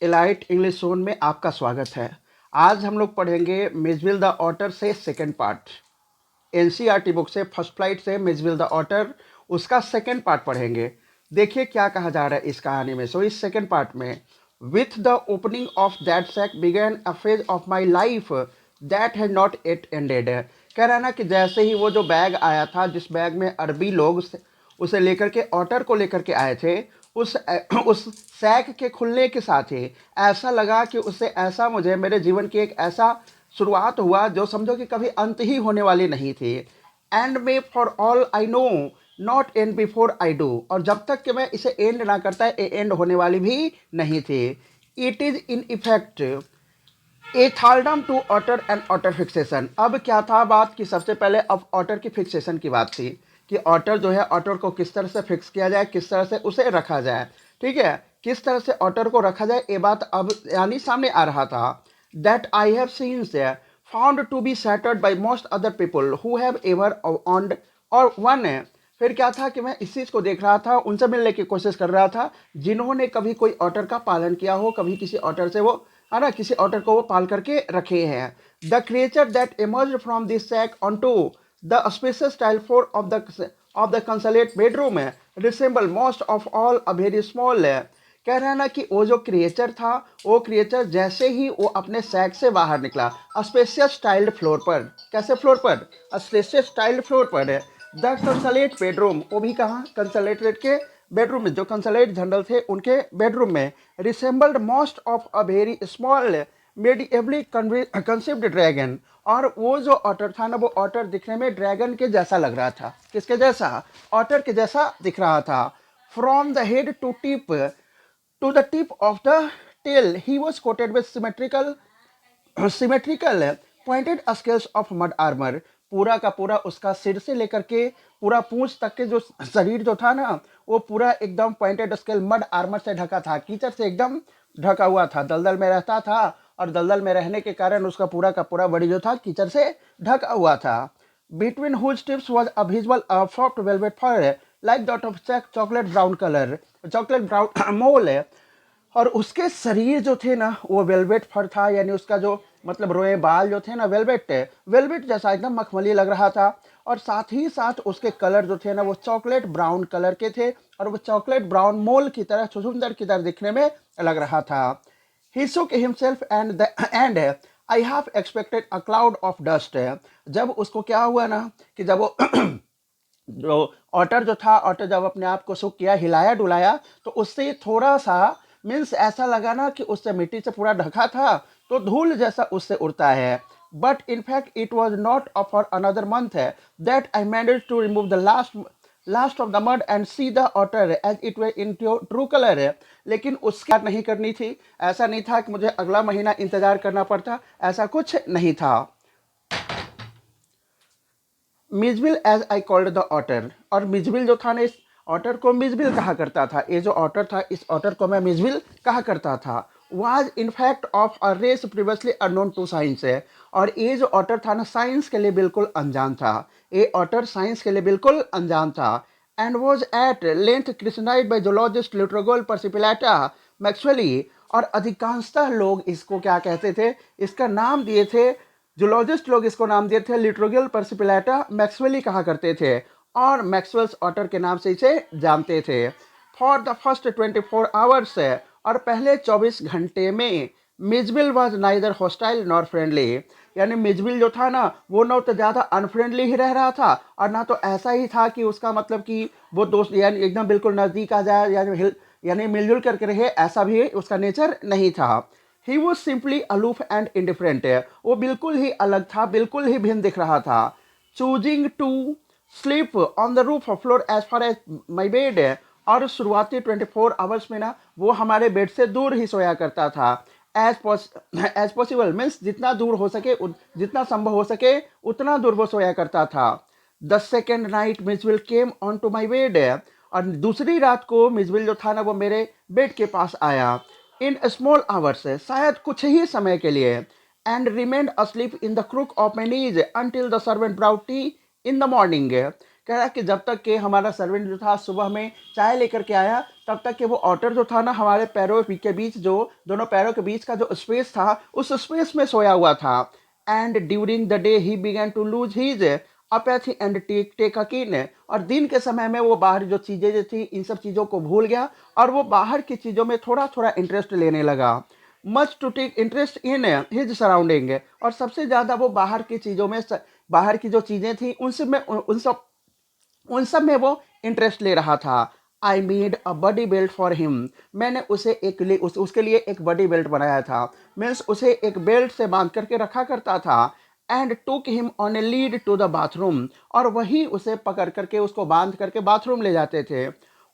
Elite English zone में आपका स्वागत है। आज हम लोग पढ़ेंगे मिजविल द ऑटर से सेकंड पार्ट। एनसीईआरटी बुक से फर्स्ट फ्लाइट से मिजविल द ऑटर उसका सेकंड पार्ट पढ़ेंगे। देखिए क्या कहा जा रहा है इस कहानी में। इस सेकंड पार्ट में, with the opening of that sack began a phase of my life that has not at ended. कह रहा है ना कि जैसे ही वो जो बैग आया था, जिस बैग में अरबी लोग उसे लेकर के ऑटर को लेकर के आए थे, उस उस सैक के खुलने के साथ ही ऐसा लगा कि उससे ऐसा मुझे मेरे जीवन की एक ऐसा शुरुआत हुआ जो समझो कि कभी अंत ही होने वाली नहीं थी। And may for all I know not and before I do, और जब तक कि मैं इसे एंड ना करता ये एंड होने वाली भी नहीं थी। It is in effect a thraldom to otter and otter fixation. अब क्या था बात कि सबसे पहले अब ऑटर की फिक्सेशन की बात थी कि ऑटर जो है, ऑटर को किस तरह से फिक्स किया जाए, किस तरह से उसे रखा जाए। ठीक है, किस तरह से ऑटर को रखा जाए, ये बात अब यानी सामने आ रहा था। That I have seen found to be shattered by most other people who have ever owned or one. फिर क्या था कि मैं इस चीज़ को देख रहा था, उनसे मिलने की कोशिश कर रहा था जिन्होंने कभी कोई ऑर्डर का पालन किया हो, कभी किसी ऑर्डर से वो है ना, किसी ऑर्डर को वो पाल करके रखे हैं। The creature that emerge from this sack on to the spacious style floor of the consulate bedroom resemble most of all a very small. कह रहा है ना कि वो जो क्रिएचर था, वो क्रिएचर जैसे ही वो अपने सैक से बाहर निकला स्पेशियस स्टाइल्ड फ्लोर पर, कैसे फ्लोर पर, स्पेशियस स्टाइल्ड फ्लोर पर, द कंसलेट बेडरूम, वो भी कहाँ, कंसलेटेड के बेडरूम में, जो कंसलेट जनरल थे उनके बेडरूम में, resembled most of a very small medievally conceived dragon. और वो जो ऑटर था ना, वो ऑटर दिखने में ड्रैगन के जैसा लग रहा था। किसके जैसा? ऑटर के जैसा दिख रहा था। From the head to the tip of the tail he was coated with symmetrical pointed scales of mud armor। पूरा का पूरा उसका सिर से लेकर के पूरा पूंछ तक के जो शरीर जो था ना, वो पूरा एकदम पॉइंटेड स्केल मड आर्मर से ढका था, कीचड़ से एकदम ढका हुआ था। दलदल में रहता था और दलदल में रहने के कारण उसका पूरा का पूरा बॉडी जो था कीचड़ से ढका हुआ था। Between whose tips was a visible soft velvet fur like that of chocolate brown color, chocolate brown mole। और उसके शरीर जो थे ना, वो वेलवेट फर था, यानी उसका जो मतलब रोए बाल जो थे ना, वेलवेट वेलवेट जैसा एकदम मखमली लग रहा था। और साथ ही साथ उसके कलर जो थे ना, वो चॉकलेट ब्राउन कलर के थे, और वो चॉकलेट ब्राउन मोल की तरह, सुंदर की तरह दिखने में लग रहा था। He shook himself and I have expected a cloud of dust। जब उसको क्या हुआ ना कि जब वो जो ऑटर जो था, ऑटर जब अपने आप को शुक किया, हिलाया डुलाया, तो उससे थोड़ा सा मीन्स ऐसा लगा ना कि उससे मिट्टी से पूरा ढका था, तो धूल जैसा उससे उड़ता है। But in fact it was not for another month that I manage to remove the last of the mud and see the otter as it way in true colour. लेकिन उसकी नहीं करनी थी, ऐसा नहीं था कि मुझे अगला महीना इंतजार करना पड़ता, ऐसा कुछ नहीं था। Mijbil as I called the otter, और मिजबिल जो था ना, इस ऑटर को मिजबिल कहा करता था। ये जो ऑटर था, इस ऑटर को मैं मिजबिल कहा करता था। Was in fact of a race previously unknown to science है। और ये जो ऑटर था ना, साइंस के लिए बिल्कुल अनजान था। ये ऑटर साइंस के लिए बिल्कुल अनजान था। And was at length christened by zoologist Lutrogale perspicillata maxwelli. और अधिकांशतः लोग इसको क्या कहते थे, इसका नाम दिए थे, जूलॉजिस्ट लोग इसको नाम दिए थे लिट्रोगिल पर्सिपिलाटा मैक्सवेली कहा करते थे, और मैक्सवेल्स ऑटर के नाम से इसे जानते थे। फॉर द फर्स्ट 24 आवर्स, और पहले 24 घंटे में Mijbil was neither hostile nor friendly. यानी मिजबिल जो था ना, वो ना तो ज़्यादा अनफ्रेंडली ही रह रहा था, और ना तो ऐसा ही था कि उसका मतलब कि वो दोस्त यानी एकदम बिल्कुल नज़दीक आ जाए, यानी मिलजुल करके रहे, ऐसा भी उसका नेचर नहीं था। He was simply aloof and indifferent. वो बिल्कुल ही अलग था, बिल्कुल ही भिन्न दिख रहा था। Choosing to sleep on the roof floor as far as my bed. और शुरुआती 24 आवर्स में ना, वो हमारे बेड से दूर ही सोया करता था। एज पॉसिबल मीन्स जितना दूर हो सके, जितना संभव हो सके उतना दूर वो सोया करता था। The second night Mijbil came on to my bed. और दूसरी रात को मिजविल जो था ना, वो मेरे बेड के पास आया। इन स्मॉल आवर्स, शायद कुछ ही समय के लिए। And remained asleep in the crook of my knees until the servant brought T in the morning. कह रहा कि जब तक कि हमारा सर्वेंट जो था सुबह में चाय लेकर के आया, तब तक कि वो ऑटर जो था ना हमारे पैरों के बीच, जो दोनों पैरों के बीच का जो स्पेस था उस स्पेस में सोया हुआ था। And during the day he began to lose his apathy and take a keen. और दिन के समय में वो बाहर जो चीज़ें जो थी इन सब चीज़ों को भूल गया और वो बाहर की चीज़ों में थोड़ा थोड़ा इंटरेस्ट लेने लगा। Much to take interest in his surrounding. और सबसे ज़्यादा वो बाहर की चीज़ों में, बाहर की जो चीज़ें थी उनसे में उन सब में वो इंटरेस्ट ले रहा था। I made a body belt for him. मैंने उसे उसके लिए एक बॉडी बेल्ट बनाया था। मीन्स उसे एक बेल्ट से बांध करके रखा करता था। And took him on a lead to the bathroom. और वही उसे पकड़ करके उसको बांध करके बाथरूम ले जाते थे।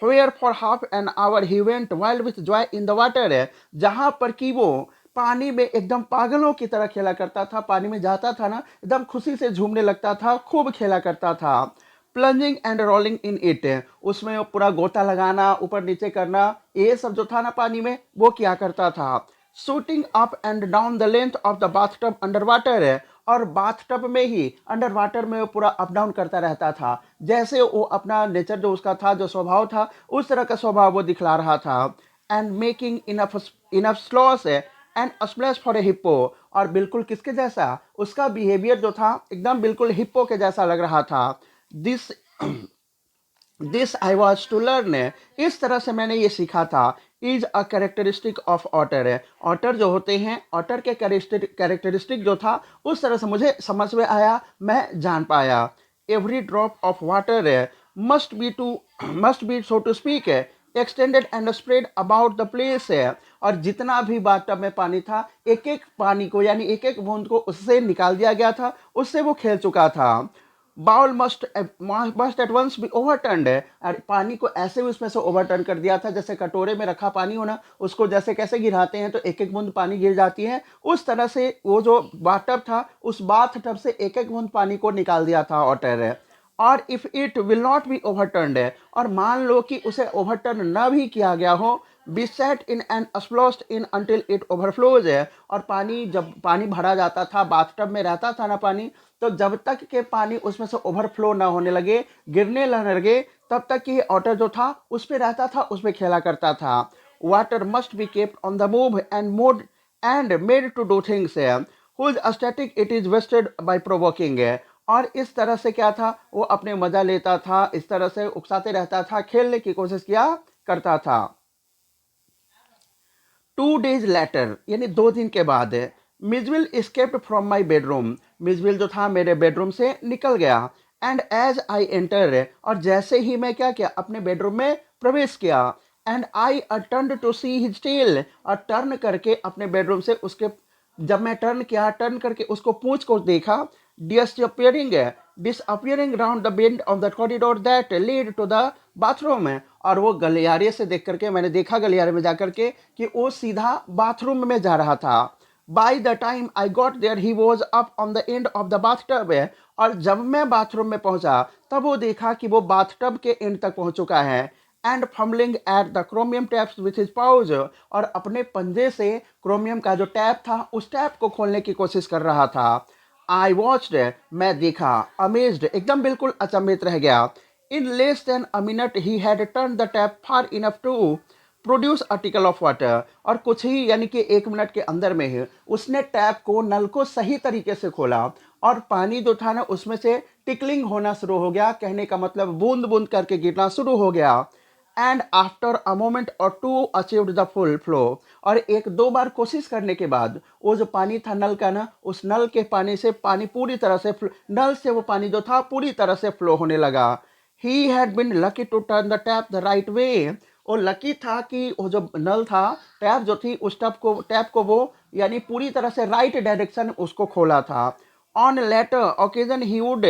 Where for half an hour he went wild with joy in the water. जहाँ पर कि वो पानी में एकदम पागलों की तरह खेला करता था। पानी में जाता था ना एकदम खुशी से झूमने लगता था, खूब खेला करता था। Plunging and rolling in it. उसमें वो पूरा गोता लगाना, ऊपर नीचे करना, ये सब जो था ना पानी में वो किया करता था। Shooting up and down the length of the bathtub under water. और बाथटब में ही अंडर वाटर में वो पूरा अप डाउन करता रहता था। जैसे वो अपना नेचर जो उसका था, जो स्वभाव था, उस तरह का स्वभाव वो दिखला रहा था। And making enough enough slosh and splash for a hippo. और बिल्कुल किसके जैसा, उसका बिहेवियर जो था एकदम बिल्कुल हिप्पो के जैसा लग रहा था। This this I was to learn. इस तरह से मैंने ये सीखा था। Is a characteristic of otter. Otter जो होते हैं, ऑटर के कैरेक्टरिस्टिक जो था उस तरह से मुझे समझ में आया, मैं जान पाया। Every drop of water must be so to speak extended and spread about the place. और जितना भी बाथटब में पानी था, एक एक पानी को यानी एक एक बूंद को उससे निकाल दिया गया था, उससे वो खेल चुका था। Bowl must at once be overturned. और पानी को ऐसे उसमें से ओवरटर्न कर दिया था, जैसे कटोरे में रखा पानी हो ना, उसको जैसे कैसे गिराते हैं तो एक एक बूंद पानी गिर जाती है, उस तरह से वो जो बाथटब था उस बाथटब से एक एक बूंद पानी को निकाल दिया था ऑटर। और if it will not be overturned. और मान लो कि उसे ओवरटर्न न भी किया गया हो, be set in and sploshed in until it overflows. और पानी जब पानी भरा जाता था, बाथटब में रहता था ना पानी, तो जब तक के पानी उसमें से ओवरफ्लो ना होने लगे, गिरने लगे, तब तक कि ऑटर जो था उस पे रहता था, उस पे खेला करता था। Water must be kept on the move and made to do things whose static it is wasted by provoking. और इस तरह से क्या था, वो अपने मजा लेता था, इस तरह से उकसाते रहता था, खेलने की कोशिश किया करता था। 2 days लेटर यानी 2 दिन के बाद Mijbil escaped from my bedroom. Mijbil जो था मेरे बेडरूम से निकल गया। And as I enter. और जैसे ही मैं क्या किया, अपने बेडरूम में प्रवेश किया। And I turn to see his tail. और टर्न करके अपने बेडरूम से उसके, जब मैं टर्न करके उसको पूंछ को देखा। Disappearing disappearing round the bend of the corridor that lead to the bathroom. और वो गलियारे से देख करके मैंने देखा, गलियारे में जा करके कि वो सीधा बाथरूम में जा रहा था। By the time I got there he was up on the end of the bathtub. और जब मैं बाथरूम में पहुंचा तब वो देखा कि वो बाथटब के एंड तक पहुंच चुका है। And fumbling at the chromium taps with his pouch. और अपने पंजे से क्रोमियम का जो टैप था उस टैप को खोलने की कोशिश कर रहा था। आई वॉच्ड, मैं देखा, अमेज्ड, एकदम बिल्कुल अचंभित रह गया। In less than a minute he had turn the tap far enough to produce article of water. और कुछ ही यानी कि 1 मिनट के अंदर में ही उसने टैप को, नल को सही तरीके से खोला और पानी जो था ना उसमें से टिकलिंग होना शुरू हो गया। कहने का मतलब बूंद बूंद करके गिरना शुरू हो गया। And after a moment or two achieved the full flow. और 1-2 बार कोशिश करने के बाद वो जो पानी था नल का ना, उस नल के पानी से पानी पूरी तरह से नल से वो पानी जो था पूरी तरह से फ्लो होने लगा। He had been lucky to turn the tap the right way. वो लकी था कि वो जो नल था, टैप जो थी उस टैप को वो यानी पूरी तरह से राइट डायरेक्शन उसको खोला था। On later occasion he would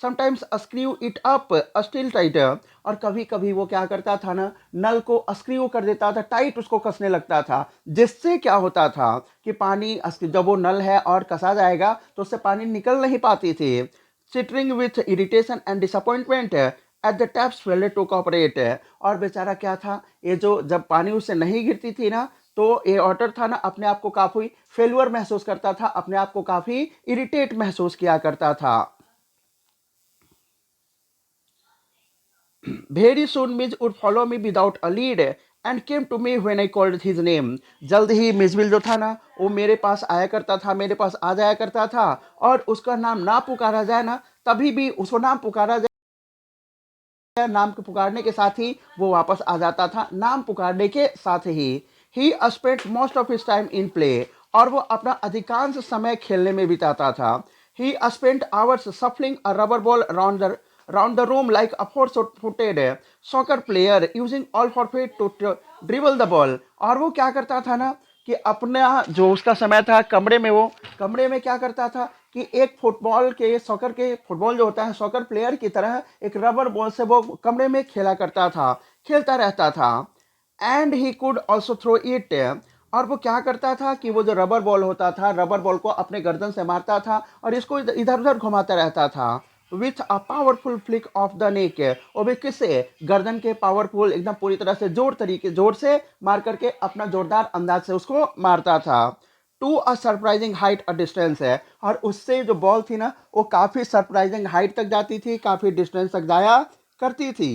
sometimes screw it up still tighter. और कभी कभी वो क्या करता था ना, नल को स्क्रू कर देता था, टाइट उसको कसने लगता था, जिससे क्या होता था कि पानी जब वो नल है और कसा जाएगा तो उससे पानी निकल नहीं पाती थी। Chittering with irritation and disappointment at the taps failed to cooperate. और बेचारा क्या था, ये जो जब पानी उससे नहीं गिरती थी ना, तो ये ऑटर था ना अपने आप को काफ़ी फेलुअर महसूस करता था, अपने आप को काफ़ी इरिटेट महसूस किया करता था। Very soon Mij would follow me without a lead and came to me when I called his name. जल्द ही मिजविल जो था ना, वो मेरे पास आया करता था, मेरे पास आ जाया करता था, और उसका नाम ना पुकारा जाए ना, तभी भी उसको नाम पुकारा जाए, नाम के पुकारने के साथ ही वो वापस आ जाता था, नाम पुकारने के साथ he spent most of his time in play, और वो अपना अधिकांश समय खेलने में बिताता था। He spent hours shuffling a rubber ball round the room like a four footed soccer player using all four feet to dribble the ball. और वो क्या करता था ना, कि अपना जो उसका समय था कमरे में, वो कमरे में क्या करता था कि एक फुटबॉल जो होता है सॉकर प्लेयर की तरह एक रबर बॉल से वो कमरे में खेला करता था, खेलता रहता था। And he could also throw it. और वो क्या करता था कि वो जो रबर बॉल होता था, रबर बॉल को अपने गर्दन से मारता था और इसको इधर उधर घुमाता रहता था। With a powerful flick of the neck, वो भी किससे, गर्दन के पावरफुल एकदम पूरी तरह से जोर से मार करके अपना जोरदार अंदाज से उसको मारता था। To a surprising height a distance है, और उससे जो बॉल थी ना, वो काफ़ी सरप्राइजिंग हाइट तक जाती थी, काफ़ी डिस्टेंस तक जाया करती थी।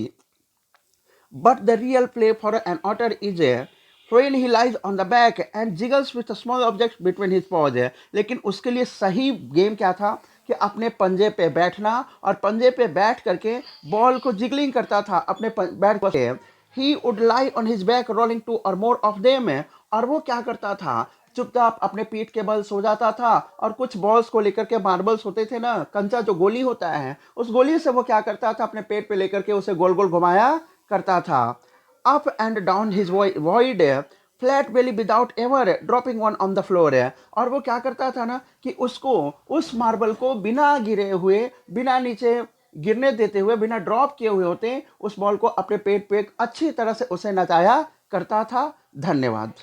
But the real play for an otter is when he lies on the back and jiggles with a small object between his paws। लेकिन उसके लिए सही गेम क्या था कि अपने पंजे पे बैठना, और पंजे पे बैठ करके बॉल को जिगलिंग करता था अपने बैट पे। He would lie on his back rolling two or more of them. और वो क्या करता था, चुपचाप अपने पीठ के बल सो जाता था, और कुछ बॉल्स को लेकर के, मार्बल्स होते थे ना, कंचा जो गोली होता है, उस गोली से वो क्या करता था, अपने पेट पे लेकर के उसे गोल गोल घुमाया करता था। Up and down his void flat Bailey without ever dropping one on the floor. और वो क्या करता था ना, कि उसको, उस मार्बल को बिना गिरे हुए, बिना नीचे गिरने देते हुए, बिना ड्रॉप किए हुए होते, उस बॉल को अपने पेट पे अच्छी तरह से उसे नचाया करता था। धन्यवाद।